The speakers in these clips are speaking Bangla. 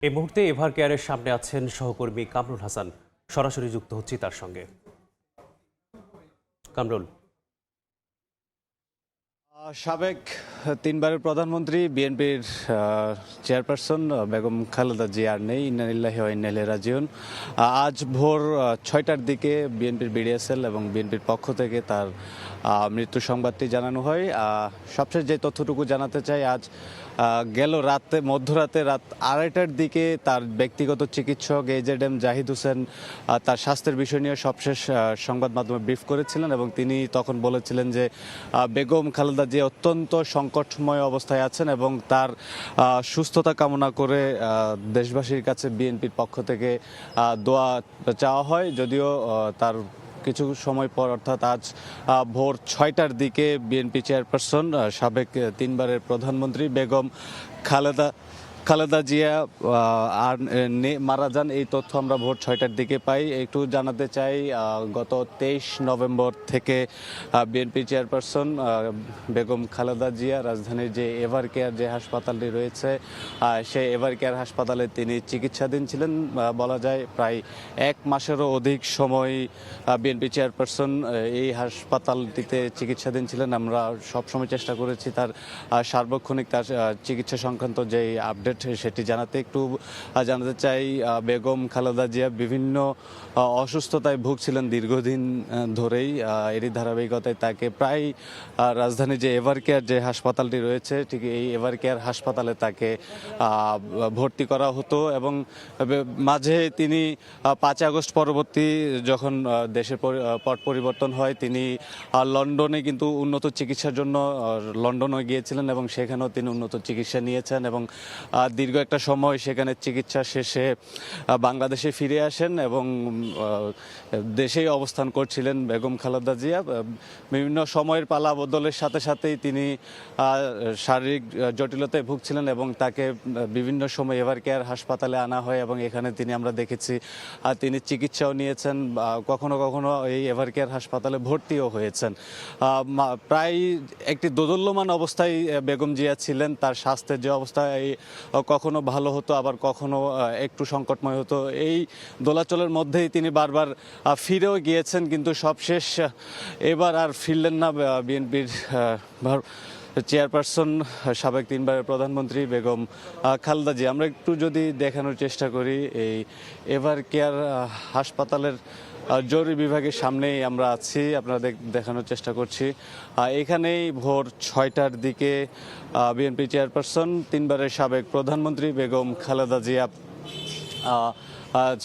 এই মুহূর্তে এভার কেয়ারের সামনে আছেন সহকর্মী কামরুল হাসান। সরাসরি যুক্ত হচ্ছি তার সঙ্গে। কামরুল, সাবেক তিনবারের প্রধানমন্ত্রী বিএনপির চেয়ারপারসন বেগম খালেদা জিয়া আর নেই, ইন্না লিল্লাহি ওয়া ইন্না ইলাইহি রাজিউন। আজ ভোর 6টার দিকে বিএনপির বিডিএসএল এবং বিএনপির পক্ষ থেকে তার মৃত্যু সংবাদটি জানানো হয়। সবশেষ যে তথ্যটুকু জানাতে চাই, আজ গেল রাতে মধ্যরাতে রাত 2:30টার দিকে তার ব্যক্তিগত চিকিৎসক AZM জাহিদ হোসেন তার স্বাস্থ্যের বিষয় নিয়ে সবশেষ সংবাদ মাধ্যমে ব্রিফ করেছিলেন এবং তিনি তখন বলেছিলেন যে বেগম খালেদা জিয়া অত্যন্ত সংকটময় অবস্থায় আছেন এবং তার সুস্থতা কামনা করে দেশবাসীর কাছে বিএনপির পক্ষ থেকে দোয়া চাওয়া হয়। যদিও তার কিছু সময় পর অর্থাৎ আজ ভোর 6টার দিকে বিএনপি চেয়ারপারসন সাবেক তিনবারের প্রধানমন্ত্রী বেগম খালেদা জিয়া আর মারা যান। এই তথ্য আমরা ভোর 6টার দিকে পাই। একটু জানাতে চাই, গত 23 নভেম্বর থেকে বিএনপি চেয়ারপারসন বেগম খালেদা জিয়া রাজধানীর যে এভার কেয়ার যে হাসপাতালটি রয়েছে সেই এভার কেয়ার হাসপাতালে তিনি চিকিৎসাধীন ছিলেন। বলা যায় প্রায় 1 মাসেরও অধিক সময় বিএনপি চেয়ারপারসন এই হাসপাতালটিতে চিকিৎসাধীন ছিলেন। আমরা সবসময় চেষ্টা করেছি তার সার্বক্ষণিক তার চিকিৎসা সংক্রান্ত যে আপডেট সেটি জানাতে। একটু জানাতে চাই, বেগম খালেদা জিয়া বিভিন্ন অসুস্থতায় ভুগছিলেন দীর্ঘদিন ধরেই। এরই ধারাবাহিকতায় তাকে প্রায় রাজধানী যে এভার কেয়ার যে হাসপাতালটি রয়েছে ঠিক এই এভার কেয়ার হাসপাতালে তাকে ভর্তি করা হতো এবং মাঝে তিনি 5 আগস্ট পরবর্তী যখন দেশের পট পরিবর্তন হয় তিনি লন্ডনে কিন্তু উন্নত চিকিৎসার জন্য লন্ডনে গিয়েছিলেন এবং সেখানেও তিনি উন্নত চিকিৎসা নিয়েছেন এবং দীর্ঘ একটা সময় সেখানে চিকিৎসা শেষে বাংলাদেশে ফিরে আসেন এবং দেশেই অবস্থান করছিলেন বেগম খালেদা জিয়া। বিভিন্ন সময়ের পালা বদলের সাথে সাথেই তিনি শারীরিক জটিলতায় ভুগছিলেন এবং তাকে বিভিন্ন সময় এভার কেয়ার হাসপাতালে আনা হয় এবং এখানে আমরা দেখেছি তিনি চিকিৎসাও নিয়েছেন, কখনো কখনো এই এভার কেয়ার হাসপাতালে ভর্তিও হয়েছেন। প্রায় একটি দোদুল্যমান অবস্থায় বেগম জিয়া ছিলেন। তার স্বাস্থ্যের যে অবস্থা কখনো ভালো হতো আবার কখনো একটু সংকটময় হতো। এই দোলাচলের মধ্যেই তিনি বারবার ফিরেও গিয়েছেন, কিন্তু সবশেষ এবার আর ফিরলেন না বিএনপির চেয়ারপারসন সাবেক তিনবারের প্রধানমন্ত্রী বেগম খালেদা জিয়া। আমরা একটু যদি দেখানোর চেষ্টা করি, এই এভার কেয়ার হাসপাতালের জরুরি বিভাগের সামনেই আমরা আছি, আপনারা দেখানোর চেষ্টা করছি। এখানেই ভোর 6টার দিকে বিএনপি চেয়ারপারসন তিনবারের সাবেক প্রধানমন্ত্রী বেগম খালেদা জিয়া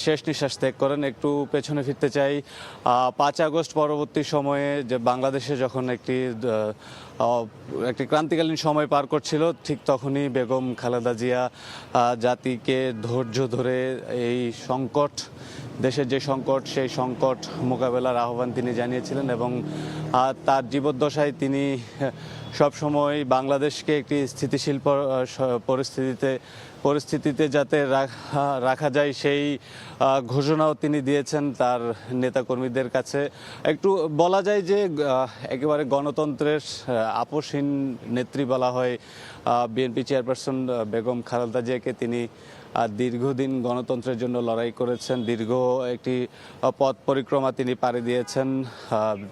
শেষ নিঃশ্বাস ত্যাগ করেন। একটু পেছনে ফিরতে চাই, 5 আগস্ট পরবর্তী সময়ে যে বাংলাদেশে যখন একটি ক্রান্তিকালীন সময় পার করছিল ঠিক তখনই বেগম খালেদা জিয়া জাতিকে ধৈর্য ধরে এই সংকট, দেশের যে সংকট সেই সংকট মোকাবেলার আহ্বান তিনি জানিয়েছিলেন এবং তার জীবদ্দশায় তিনি সবসময় বাংলাদেশকে একটি স্থিতিশীল পরিস্থিতিতে যাতে রাখা যায় সেই ঘোষণাও তিনি দিয়েছেন তার নেতাকর্মীদের কাছে। একটু বলা যায় যে একেবারে গণতন্ত্রের আপসহীন নেত্রী বলা হয় বিএনপি চেয়ারপারসন বেগম খালেদা জিয়াকে। তিনি দীর্ঘদিন গণতন্ত্রের জন্য লড়াই করেছেন, দীর্ঘ একটি পথ পরিক্রমা তিনি পাড়ি দিয়েছেন।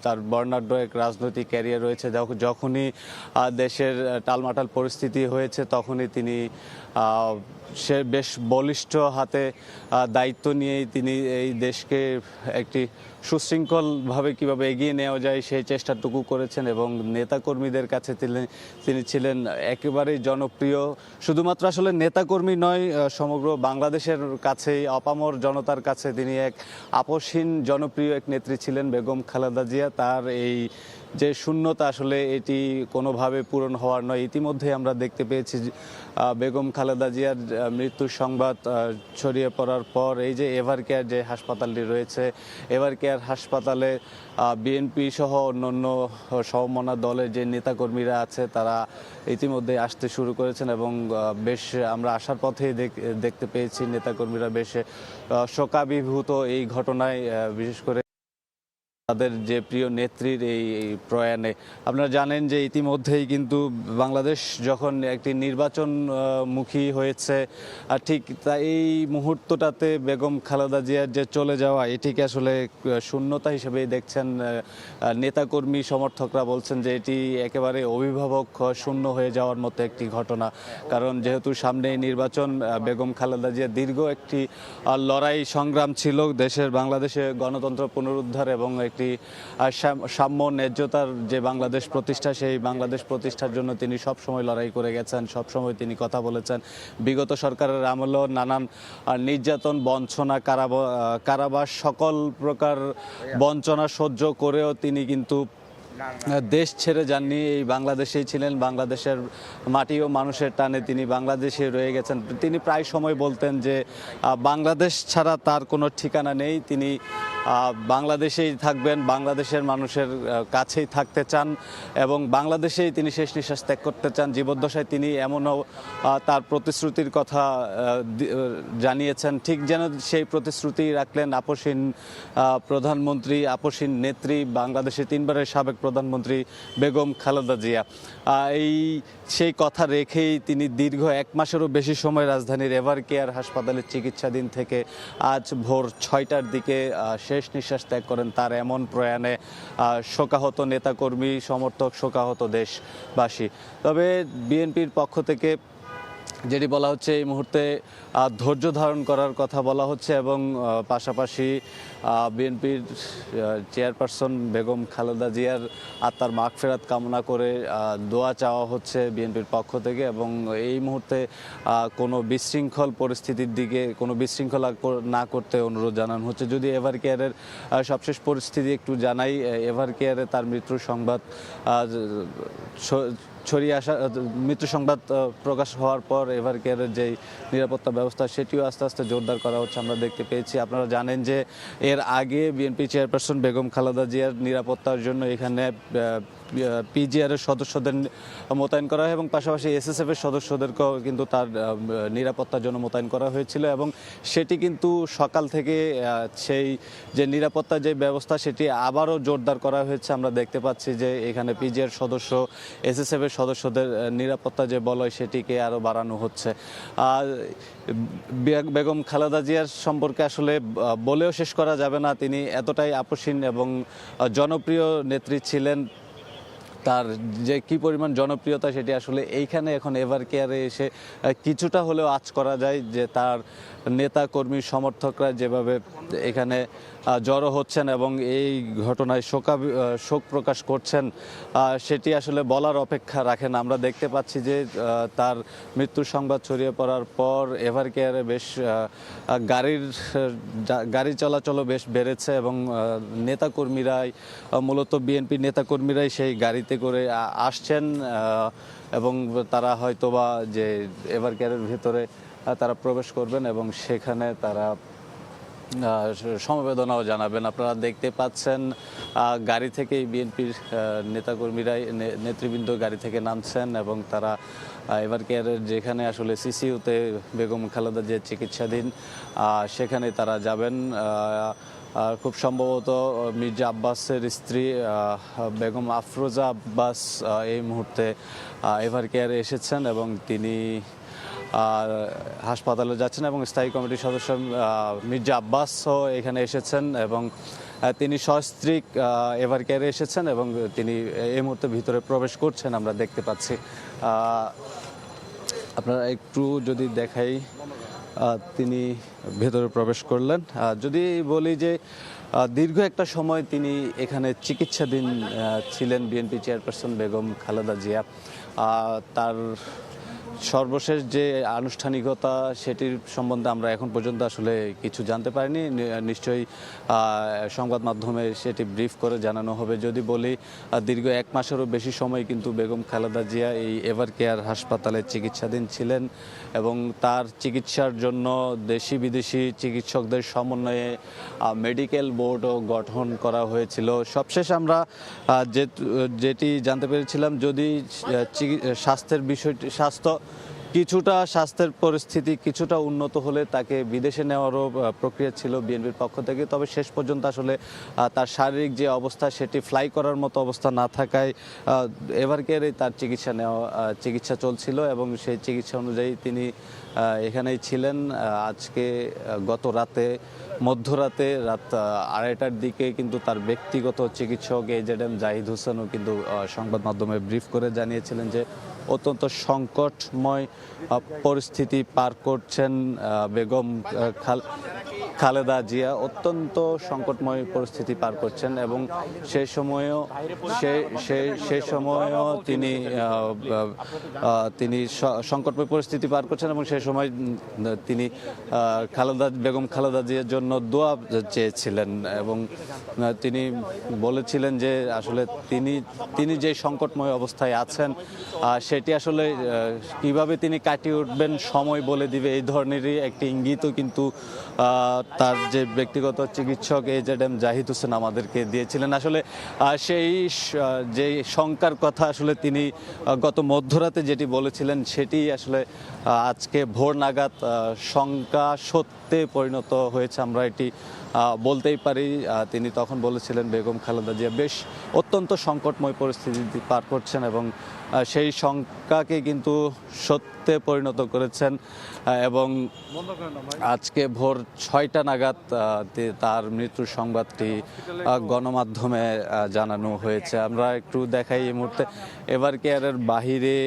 তার বর্ণাঢ্য এক রাজনৈতিক ক্যারিয়ার রয়েছে। যখনই দেশের টালমাটাল পরিস্থিতি হয়েছে তখনই তিনি সে বেশ বলিষ্ঠ হাতে দায়িত্ব নিয়েই তিনি এই দেশকে একটি সুশৃঙ্খলভাবে কীভাবে এগিয়ে নেওয়া যায় সেই চেষ্টাটুকু করেছেন এবং নেতাকর্মীদের কাছে তিনি ছিলেন একেবারেই জনপ্রিয়। শুধুমাত্র আসলে নেতাকর্মী নয়, সমগ্র বাংলাদেশের কাছেই অপামর জনতার কাছে তিনি এক আপসহীন জনপ্রিয় এক নেত্রী ছিলেন বেগম খালেদা জিয়া। তার এই যে শূন্যতা আসলে এটি কোনোভাবে পূরণ হওয়ার নয়। ইতিমধ্যে আমরা দেখতে পেয়েছি বেগম খালেদা জিয়ার মৃত্যুর সংবাদ ছড়িয়ে পড়ার পর এই যে এভার কেয়ার যে হাসপাতালটি রয়েছে, এভার কেয়ার হাসপাতালে বিএনপি সহ অন্যান্য সমমনা দলের যে নেতাকর্মীরা আছে তারা ইতিমধ্যে আসতে শুরু করেছেন এবং বেশ আমরা আসার পথেই দেখতে পেয়েছি নেতাকর্মীরা বেশ শোকাভিভূত এই ঘটনায়, বিশেষ করে তাদের যে প্রিয় নেত্রীর এই প্রয়াণে আপনারা জানেন যে ইতিমধ্যেই কিন্তু বাংলাদেশ যখন একটি নির্বাচন মুখী হয়েছে, আর ঠিক তা এই মুহূর্তটাতে বেগম খালেদা জিয়ার যে চলে যাওয়া এটিকে আসলে শূন্যতা হিসেবেই দেখছেন নেতাকর্মী সমর্থকরা। বলছেন যে এটি একেবারে অভিভাবক শূন্য হয়ে যাওয়ার মতো একটি ঘটনা, কারণ যেহেতু সামনে নির্বাচন, বেগম খালেদা জিয়া দীর্ঘ একটি লড়াই সংগ্রাম ছিল দেশের বাংলাদেশে গণতন্ত্র পুনরুদ্ধার এবং একটি সাম্য ন্যায্যতার যে বাংলাদেশ প্রতিষ্ঠা, সেই বাংলাদেশ প্রতিষ্ঠার জন্য তিনি সব সময় লড়াই করে গেছেন, সব সময় তিনি কথা বলেছেন। বিগত সরকারের আমলেও নানান নির্যাতন, বঞ্চনা, কারাবাস সকল প্রকার বঞ্চনা সহ্য করেও তিনি কিন্তু দেশ ছেড়ে যাননি, এই বাংলাদেশেই ছিলেন। বাংলাদেশের মাটি ও মানুষের টানে তিনি বাংলাদেশে রয়ে গেছেন। তিনি প্রায় সময় বলতেন যে বাংলাদেশ ছাড়া তার কোনো ঠিকানা নেই, তিনি বাংলাদেশেই থাকবেন, বাংলাদেশের মানুষের কাছেই থাকতে চান এবং বাংলাদেশেই তিনি শেষ নিঃশ্বাস ত্যাগ করতে চান। জীবদ্দশায় তিনি এমনও তার প্রতিশ্রুতির কথা জানিয়েছেন, ঠিক যেন সেই প্রতিশ্রুতি রাখলেন আপসহীন প্রধানমন্ত্রী, আপসহীন নেত্রী, বাংলাদেশের 3 বারের সাবেক প্রধানমন্ত্রী বেগম খালেদা জিয়া। সেই কথা রেখেই তিনি দীর্ঘ 1 মাসেরও বেশি সময় রাজধানীর এভার কেয়ার হাসপাতালে চিকিৎসাধীন থেকে আজ ভোর 6টার দিকে শেষ নিঃশ্বাস ত্যাগ করেন। তার এমন প্রয়াণে শোকাহত নেতাকর্মী, সমর্থক, শোকাহত দেশবাসী। তবে বিএনপির পক্ষ থেকে যেটি বলা হচ্ছে, এই মুহূর্তে ধৈর্য ধারণ করার কথা বলা হচ্ছে এবং পাশাপাশি বিএনপির চেয়ারপারসন বেগম খালেদা জিয়ার আত্মার মাগফিরাত কামনা করে দোয়া চাওয়া হচ্ছে বিএনপির পক্ষ থেকে এবং এই মুহূর্তে কোনো বিশৃঙ্খল পরিস্থিতির দিকে, কোনো বিশৃঙ্খলা না করতে অনুরোধ জানানো হচ্ছে। যদি এভার কেয়ারের সবশেষ পরিস্থিতি একটু জানাই, এভার কেয়ারে তার মৃত্যুর সংবাদ ছড়িয়ে আসা, মৃত্যু সংবাদ প্রকাশ হওয়ার পর এভার কেয়ারের যেই নিরাপত্তা ব্যবস্থা সেটিও আস্তে আস্তে জোরদার করা হচ্ছে, আমরা দেখতে পেয়েছি। আপনারা জানেন যে এর আগে বিএনপি চেয়ারপারসন বেগম খালেদা জিয়ার নিরাপত্তার জন্য এখানে পিজিআরের সদস্যদের মোতায়েন করা হয় এবং পাশাপাশি এসএসএফের সদস্যদেরকেও কিন্তু তার নিরাপত্তার জন্য মোতায়েন করা হয়েছিল এবং সেটি কিন্তু সকাল থেকে সেই যে নিরাপত্তার যে ব্যবস্থা সেটি আবারও জোরদার করা হয়েছে। আমরা দেখতে পাচ্ছি যে এখানে পিজিআর সদস্য, এসএসএফের সদস্যদের নিরাপত্তা যে বলয় সেটিকে আরও বাড়ানো হচ্ছে। বেগম খালেদা জিয়ার সম্পর্কে আসলে বলেও শেষ করা যাবে না, তিনি এতটাই আপসীন এবং জনপ্রিয় নেত্রী ছিলেন। তার যে কি পরিমাণ জনপ্রিয়তা সেটি আসলে এইখানে এখন এভার কেয়ারে এসে কিছুটা হলেও আঁচ করা যায়, যে তার নেতা কর্মী সমর্থকরা যেভাবে এখানে জড়ো হচ্ছেন এবং এই ঘটনায় শোক প্রকাশ করছেন সেটি আসলে বলার অপেক্ষা রাখে না। আমরা দেখতে পাচ্ছি যে তার মৃত্যুর সংবাদ ছড়িয়ে পড়ার পর এভার কেয়ারে বেশ গাড়ি চলাচলও বেশ বেড়েছে এবং নেতাকর্মীরাই, মূলত বিএনপি নেতাকর্মীরাই সেই গাড়িতে করে আসছেন এবং তারা হয়তোবা যে এভার কেয়ারের ভিতরে তারা প্রবেশ করবেন এবং সেখানে তারা সমবেদনাও জানাবেন। আপনারা দেখতে পাচ্ছেন গাড়ি থেকেই বিএনপির নেতৃবৃন্দ গাড়ি থেকে নামছেন এবং তারা এভার কেয়ারের যেখানে আসলে সিসিইউতে বেগম খালেদা জিয়া চিকিৎসাধীন সেখানে তারা যাবেন। খুব সম্ভবত মির্জা আব্বাসের স্ত্রী বেগম আফরোজা আব্বাস এই মুহূর্তে এভার কেয়ারে এসেছেন এবং তিনি হাসপাতালে যাচ্ছেন এবং স্থায়ী কমিটির সদস্য মির্জা আব্বাসও এখানে এসেছেন এবং তিনি সস্ত্রীক এভার কেয়ারে এসেছেন এবং তিনি এই মুহূর্তে ভিতরে প্রবেশ করছেন, আমরা দেখতে পাচ্ছি। আপনারা একটু যদি দেখাই, তিনি ভেতরে প্রবেশ করলেন। যদি বলি যে দীর্ঘ একটা সময় তিনি এখানে চিকিৎসাধীন ছিলেন বিএনপি চেয়ারপারসন বেগম খালেদা জিয়া। তার সর্বশেষ যে আনুষ্ঠানিকতা সেটির সম্বন্ধে আমরা এখন পর্যন্ত আসলে কিছু জানতে পারিনি, নিশ্চয়ই সংবাদ মাধ্যমে সেটি ব্রিফ করে জানানো হবে। যদি বলি দীর্ঘ 1 মাসেরও বেশি সময় কিন্তু বেগম খালেদা জিয়া এই এভার কেয়ার হাসপাতালে চিকিৎসাধীন ছিলেন এবং তার চিকিৎসার জন্য দেশি বিদেশি চিকিৎসকদের সমন্বয়ে মেডিকেল বোর্ডও গঠন করা হয়েছিল। সবশেষ আমরা যেটি জানতে পেরেছিলাম, যদি স্বাস্থ্যের বিষয়টি, স্বাস্থ্য কিছুটা স্বাস্থ্যের পরিস্থিতি কিছুটা উন্নত হলে তাকে বিদেশে নেওয়ারও প্রক্রিয়া ছিল বিএনপির পক্ষ থেকে, তবে শেষ পর্যন্ত আসলে তার শারীরিক যে অবস্থা সেটি ফ্লাই করার মতো অবস্থা না থাকায় এভারকেয়ারে তার চিকিৎসা চলছিল এবং সেই চিকিৎসা অনুযায়ী তিনি এখানেই ছিলেন। আজকে গত রাতে মধ্যরাতে রাত 2:30টার দিকে কিন্তু তার ব্যক্তিগত চিকিৎসক AZM জাহিদ হোসেনও কিন্তু সংবাদ মাধ্যমে ব্রিফ করে জানিয়েছিলেন যে অত্যন্ত সংকটময় পরিস্থিতি পার করছেন বেগম খালেদা জিয়া, অত্যন্ত সংকটময় পরিস্থিতি পার করছেন এবং সেই সময়ও তিনি সংকটময় পরিস্থিতি পার করছেন এবং সেই সময় তিনি বেগম খালেদা জিয়ার জন্য দোয়া চেয়েছিলেন এবং তিনি বলেছিলেন যে আসলে তিনি যে সংকটময় অবস্থায় আছেন সেটি আসলে কিভাবে তিনি কাটিয়ে উঠবেন সময় বলে দিবে, এই ধরনেরই একটি ইঙ্গিতও কিন্তু তার যে ব্যক্তিগত চিকিৎসক AZM জাহিদ হোসেন আমাদেরকে দিয়েছিলেন। আসলে সেই যে শঙ্কার কথা আসলে তিনি গত মধ্যরাতে যেটি বলেছিলেন সেটি আসলে আজকে ভোর নাগাদ শঙ্কা সত্যে পরিণত হয়েছে, আমরা এটি বলতেই পারি। তিনি তখন বলেছিলেন বেগম খালেদা জিয়া বেশ অত্যন্ত সংকটময় পরিস্থিতি পার করছেন এবং সেই শঙ্কাকে কিন্তু সত্যে পরিণত করেছেন এবং আজকে ভোর 6টা নাগাদ তার মৃত্যুর সংবাদটি গণমাধ্যমে জানানো হয়েছে। আমরা একটু দেখাই এই মুহূর্তে এভারকেয়ারের বাহিরে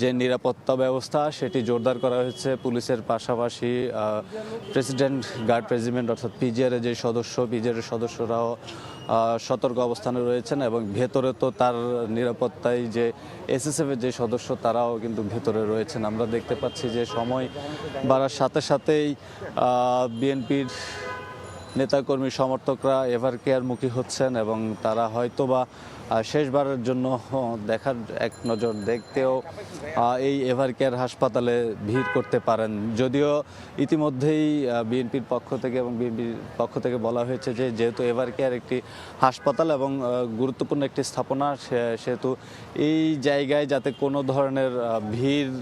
যে নিরাপত্তা ব্যবস্থা সেটি জোরদার করা হয়েছে। পুলিশের পাশাপাশি প্রেসিডেন্ট গার্ড রেজিমেন্ট অর্থাৎ পিজিআর যে পিজিআরের সদস্যরাও সতর্ক অবস্থানে রয়েছেন এবং ভেতরে তো তার নিরাপত্তায় যে SSF-এর যে সদস্য তারাও কিন্তু ভেতরে রয়েছেন। আমরা দেখতে পাচ্ছি যে সময় বাড়ার সাথে সাথেই বিএনপির নেতাকর্মী সমর্থকরা এভারকেয়ার মুখী হচ্ছেন এবং তারা হয়তোবা শেষবারের জন্য দেখার এক নজর দেখতেও এই এভারকেয়ার হাসপাতালে ভিড় করতে পারেন। যদিও ইতিমধ্যেই বিএনপির পক্ষ থেকে বলা হয়েছে যে যেহেতু এভারকেয়ার একটি হাসপাতাল এবং গুরুত্বপূর্ণ একটি স্থাপনা, সেহেতু এই জায়গায় যাতে কোনো ধরনের ভিড়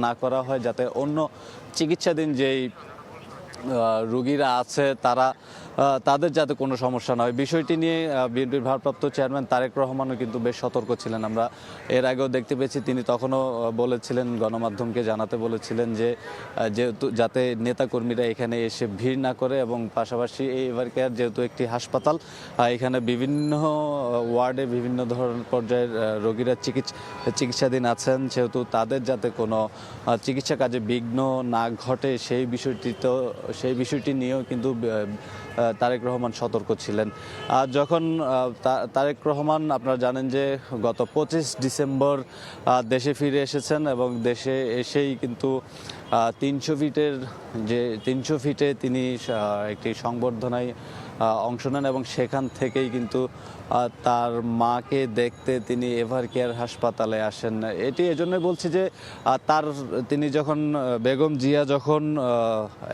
না করা হয়, যাতে অন্য চিকিৎসাধীন যেই রোগীরা আছে তাদের যাতে কোনো সমস্যা না হয়, বিষয়টি নিয়ে বিএনপির ভারপ্রাপ্ত চেয়ারম্যান তারেক রহমানও কিন্তু বেশ সতর্ক ছিলেন। আমরা এর আগেও দেখতে পেয়েছি তিনি তখনও বলেছিলেন, গণমাধ্যমকে জানাতে বলেছিলেন যে যেহেতু যাতে নেতাকর্মীরা এখানে এসে ভিড় না করে এবং পাশাপাশি এই এভারকেয়ার যেহেতু একটি হাসপাতাল, এখানে বিভিন্ন ওয়ার্ডে বিভিন্ন ধরনের পর্যায়ের রোগীরা চিকিৎসাধীন আছেন, সেহেতু তাদের যাতে কোনো চিকিৎসা কাজে বিঘ্ন না ঘটে সেই বিষয়টি নিয়েও কিন্তু তারেক রহমান সতর্ক ছিলেন। যখন তারেক রহমান আপনারা জানেন যে গত 25 ডিসেম্বর দেশে ফিরে এসেছেন এবং দেশে এসেই কিন্তু 300 ফিটে তিনি একটি সংবর্ধনায় অংশ নেন এবং সেখান থেকেই কিন্তু তার মাকে দেখতে তিনি এভারকেয়ার হাসপাতালে আসেন। এটি এজন্যই বলছি যে তিনি যখন বেগম জিয়া যখন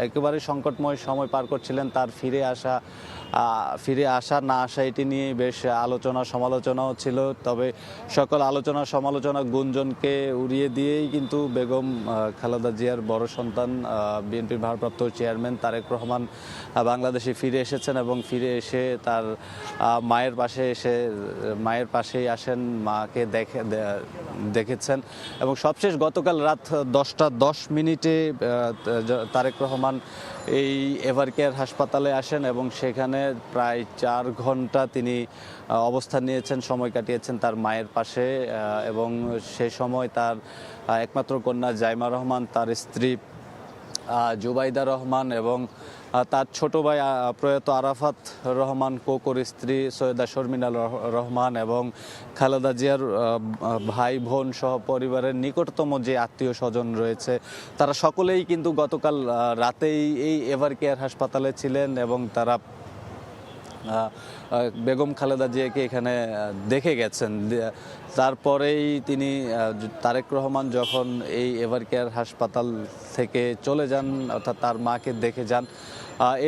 একেবারে সংকটময় সময় পার করছিলেন, তার ফিরে আসা না আসা এটি নিয়ে বেশ আলোচনা সমালোচনাও ছিল। তবে সকল আলোচনা সমালোচনা গুঞ্জনকে উড়িয়ে দিয়েই কিন্তু বেগম খালেদা জিয়ার বড় সন্তান বিএনপির ভারপ্রাপ্ত চেয়ারম্যান তারেক রহমান বাংলাদেশে ফিরে এসেছেন এবং ফিরে এসে তার মায়ের পাশেই আসেন, মাকে দেখেছেন এবং সবশেষ গতকাল রাত 10:10 তারেক রহমান এই এভারকেয়ার হাসপাতালে আসেন এবং সেখানে প্রায় 4 ঘন্টা তিনি অবস্থান নিয়েছেন, সময় কাটিয়েছেন তার মায়ের পাশে এবং সে সময় তার একমাত্র কন্যা জাইমা রহমান, তার স্ত্রী জুবাইদা রহমান এবং তার ছোট ভাই প্রয়াত আরাফাত রহমান, কোকোর স্ত্রী সৈয়দা শর্মিনা রহমান এবং খালেদা জিয়ার ভাই বোন সহ পরিবারের নিকটতম যে আত্মীয় স্বজন রয়েছে তারা সকলেই কিন্তু গতকাল রাতেই এই এভারকেয়ার হাসপাতালে ছিলেন এবং তারা বেগম খালেদা জিয়াকে এখানে দেখে গেছেন। তারপরেই তিনি তারেক রহমান যখন এই এভারকেয়ার হাসপাতাল থেকে চলে যান, অর্থাৎ তার মাকে দেখে যান,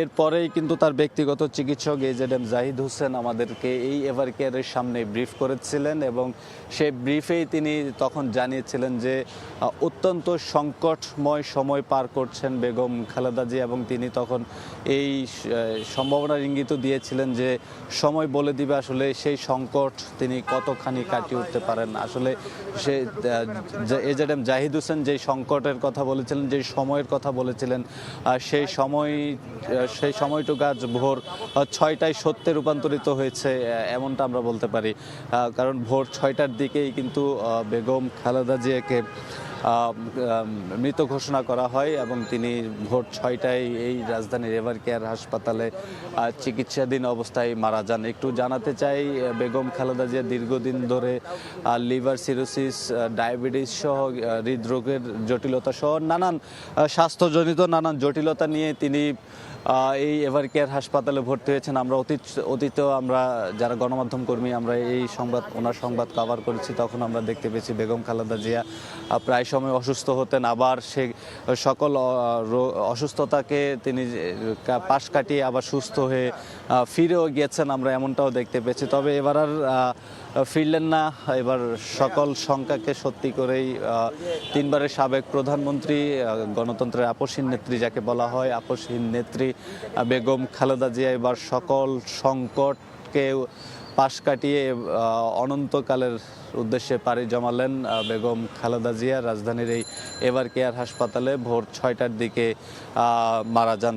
এরপরেই কিন্তু তার ব্যক্তিগত চিকিৎসক AZM জাহিদ হোসেন আমাদেরকে এই এভারকেয়ারের সামনে ব্রিফ করেছিলেন এবং সেই ব্রিফেই তিনি তখন জানিয়েছিলেন যে অত্যন্ত সংকটময় সময় পার করছেন বেগম খালেদা জিয়া এবং তিনি তখন এই সম্ভাবনার ইঙ্গিতও দিয়েছিলেন যে সময় বলে দিবে আসলে সেই সংকট তিনি কতখানি কাটিয়ে উঠতে পারেন। আসলে সে AZM জাহিদ হোসেন যেই সংকটের কথা বলেছিলেন, যেই সময়ের কথা বলেছিলেন, সেই সময়টুকু আজ ভোর 6টায় সত্যে রূপান্তরিত হয়েছে এমনটা আমরা বলতে পারি। কারণ ভোর 6টার দিকেই কিন্তু বেগম খালেদা জিয়াকে মৃত ঘোষণা করা হয় এবং তিনি ভোর 6টায় এই রাজধানীর এভারকেয়ার হাসপাতালে চিকিৎসাধীন অবস্থায় মারা যান। একটু জানাতে চাই, বেগম খালেদা জিয়া দীর্ঘদিন ধরে লিভার সিরোসিস, ডায়াবেটিস সহ হৃদরোগের জটিলতা সহ নানান স্বাস্থ্যজনিত নানান জটিলতা নিয়ে তিনি এই এভারকেয়ার হাসপাতালে ভর্তি হয়েছেন। আমরা অতীতেও আমরা যারা গণমাধ্যম কর্মী আমরা এই ওনার সংবাদ কভার করেছি, তখন আমরা দেখতে পেয়েছি বেগম খালেদা জিয়া প্রায় সময় অসুস্থ হতেন, আবার সে সকল অসুস্থতাকে তিনি পাশ কাটিয়ে আবার সুস্থ হয়ে ফিরেও গিয়েছেন, আমরা এমনটাও দেখতে পেয়েছি। তবে এবার আর ফিরলেন না। এবার সকল শঙ্কাকে সত্যি করেই তিনবারের সাবেক প্রধানমন্ত্রী, গণতন্ত্রের আপসহীন নেত্রী যাকে বলা হয়, আপসহীন নেত্রী বেগম খালেদা জিয়া এবার সকল সংকটকে পাশ কাটিয়ে অনন্তকালের উদ্দেশ্যে পাড়ি জমালেন। বেগম খালেদা জিয়া রাজধানীর এই এভারকেয়ার হাসপাতালে ভোর 6টার দিকে মারা যান।